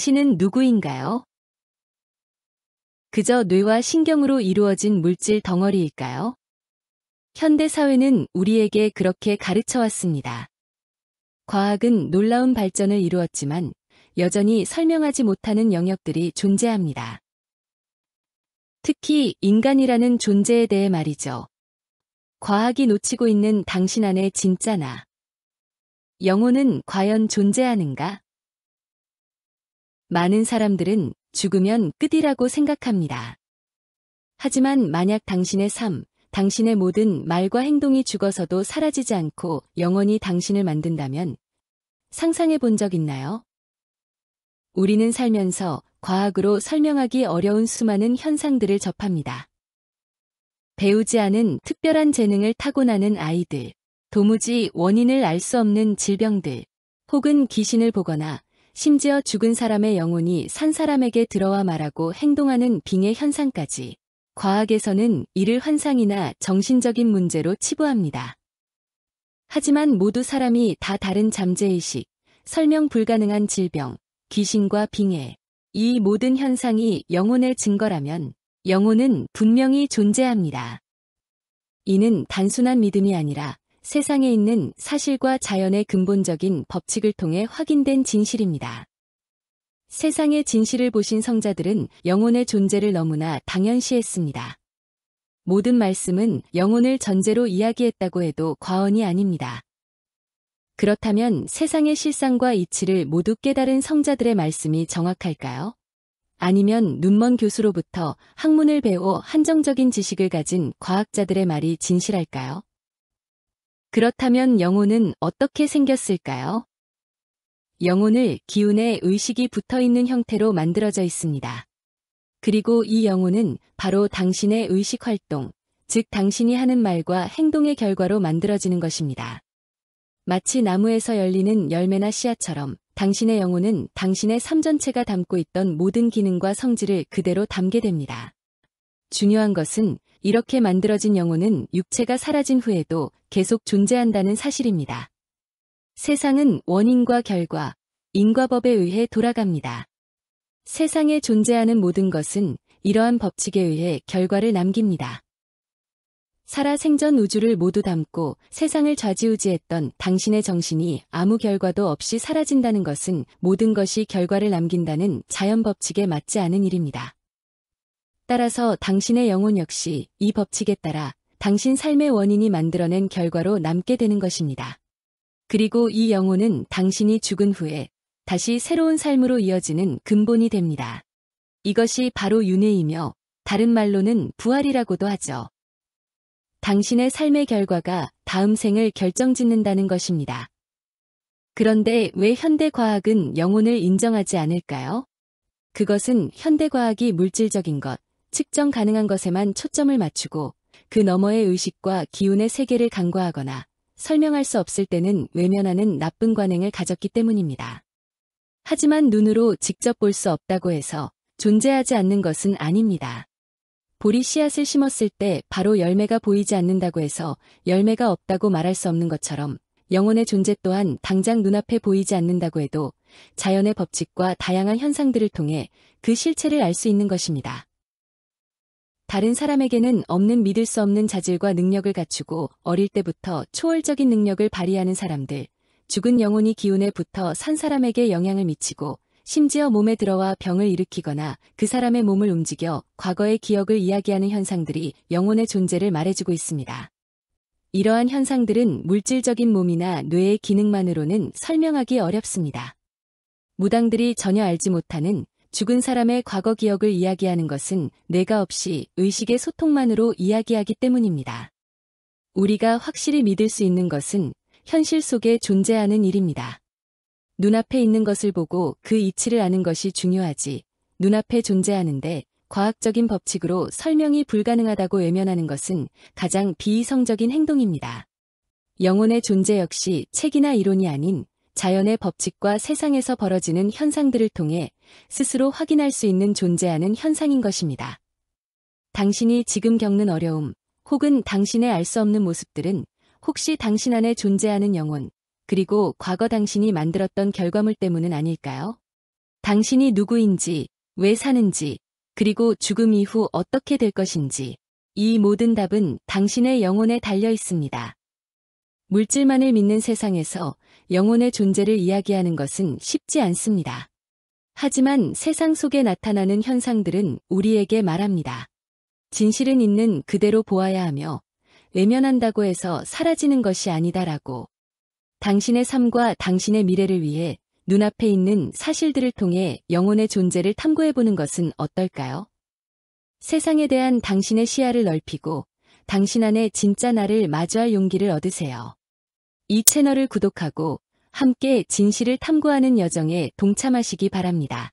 당신은 누구인가요? 그저 뇌와 신경으로 이루어진 물질 덩어리일까요? 현대 사회는 우리에게 그렇게 가르쳐 왔습니다. 과학은 놀라운 발전을 이루었지만 여전히 설명하지 못하는 영역들이 존재합니다. 특히 인간이라는 존재에 대해 말이죠. 과학이 놓치고 있는 당신 안의 진짜 나. 영혼은 과연 존재하는가? 많은 사람들은 죽으면 끝이라고 생각합니다. 하지만 만약 당신의 삶, 당신의 모든 말과 행동이 죽어서도 사라지지 않고 영원히 당신을 만든다면 상상해 본 적 있나요? 우리는 살면서 과학으로 설명하기 어려운 수많은 현상들을 접합니다. 배우지 않은 특별한 재능을 타고나는 아이들, 도무지 원인을 알 수 없는 질병들, 혹은 귀신을 보거나 심지어 죽은 사람의 영혼이 산 사람에게 들어와 말하고 행동하는 빙의 현상까지 과학에서는 이를 환상이나 정신적인 문제로 치부합니다. 하지만 모두 사람이 다 다른 잠재의식, 설명 불가능한 질병, 귀신과 빙의, 이 모든 현상이 영혼의 증거라면 영혼은 분명히 존재합니다. 이는 단순한 믿음이 아니라 세상에 있는 사실과 자연의 근본적인 법칙을 통해 확인된 진실입니다. 세상의 진실을 보신 성자들은 영혼의 존재를 너무나 당연시했습니다. 모든 말씀은 영혼을 전제로 이야기했다고 해도 과언이 아닙니다. 그렇다면 세상의 실상과 이치를 모두 깨달은 성자들의 말씀이 정확할까요? 아니면 눈먼 교수로부터 학문을 배워 한정적인 지식을 가진 과학자들의 말이 진실할까요? 그렇다면 영혼은 어떻게 생겼을까요? 영혼을 기운에 의식이 붙어있는 형태로 만들어져 있습니다. 그리고 이 영혼은 바로 당신의 의식 활동, 즉 당신이 하는 말과 행동의 결과로 만들어지는 것입니다. 마치 나무에서 열리는 열매나 씨앗처럼 당신의 영혼은 당신의 삶 전체가 담고 있던 모든 기능과 성질을 그대로 담게 됩니다. 중요한 것은 이렇게 만들어진 영혼은 육체가 사라진 후에도 계속 존재한다는 사실입니다. 세상은 원인과 결과, 인과법에 의해 돌아갑니다. 세상에 존재하는 모든 것은 이러한 법칙에 의해 결과를 남깁니다. 살아생전 우주를 모두 담고 세상을 좌지우지했던 당신의 정신이 아무 결과도 없이 사라진다는 것은 모든 것이 결과를 남긴다는 자연 법칙에 맞지 않은 일입니다. 따라서 당신의 영혼 역시 이 법칙에 따라 당신 삶의 원인이 만들어낸 결과로 남게 되는 것입니다. 그리고 이 영혼은 당신이 죽은 후에 다시 새로운 삶으로 이어지는 근본이 됩니다. 이것이 바로 윤회이며 다른 말로는 부활이라고도 하죠. 당신의 삶의 결과가 다음 생을 결정짓는다는 것입니다. 그런데 왜 현대과학은 영혼을 인정하지 않을까요? 그것은 현대과학이 물질적인 것, 측정 가능한 것에만 초점을 맞추고 그 너머의 의식과 기운의 세계를 간과하거나 설명할 수 없을 때는 외면하는 나쁜 관행을 가졌기 때문입니다. 하지만 눈으로 직접 볼 수 없다고 해서 존재하지 않는 것은 아닙니다. 보리 씨앗을 심었을 때 바로 열매가 보이지 않는다고 해서 열매가 없다고 말할 수 없는 것처럼 영혼의 존재 또한 당장 눈앞에 보이지 않는다고 해도 자연의 법칙과 다양한 현상들을 통해 그 실체를 알 수 있는 것입니다. 다른 사람에게는 없는 믿을 수 없는 자질과 능력을 갖추고 어릴 때부터 초월적인 능력을 발휘하는 사람들, 죽은 영혼이 기운에 붙어 산 사람에게 영향을 미치고 심지어 몸에 들어와 병을 일으키거나 그 사람의 몸을 움직여 과거의 기억을 이야기하는 현상들이 영혼의 존재를 말해주고 있습니다. 이러한 현상들은 물질적인 몸이나 뇌의 기능만으로는 설명하기 어렵습니다. 무당들이 전혀 알지 못하는 죽은 사람의 과거 기억을 이야기하는 것은 뇌가 없이 의식의 소통만으로 이야기하기 때문입니다. 우리가 확실히 믿을 수 있는 것은 현실 속에 존재하는 일입니다. 눈앞에 있는 것을 보고 그 이치를 아는 것이 중요하지, 눈앞에 존재하는데 과학적인 법칙으로 설명이 불가능하다고 외면하는 것은 가장 비이성적인 행동입니다. 영혼의 존재 역시 책이나 이론이 아닌 자연의 법칙과 세상에서 벌어지는 현상들을 통해 스스로 확인할 수 있는 존재하는 현상인 것입니다. 당신이 지금 겪는 어려움, 혹은 당신의 알 수 없는 모습들은 혹시 당신 안에 존재하는 영혼, 그리고 과거 당신이 만들었던 결과물 때문은 아닐까요? 당신이 누구인지, 왜 사는지, 그리고 죽음 이후 어떻게 될 것인지, 이 모든 답은 당신의 영혼에 달려 있습니다. 물질만을 믿는 세상에서 영혼의 존재를 이야기하는 것은 쉽지 않습니다. 하지만 세상 속에 나타나는 현상들은 우리에게 말합니다. 진실은 있는 그대로 보아야 하며, 외면한다고 해서 사라지는 것이 아니다라고. 당신의 삶과 당신의 미래를 위해 눈앞에 있는 사실들을 통해 영혼의 존재를 탐구해보는 것은 어떨까요? 세상에 대한 당신의 시야를 넓히고 당신 안에 진짜 나를 마주할 용기를 얻으세요. 이 채널을 구독하고 함께 진실을 탐구하는 여정에 동참하시기 바랍니다.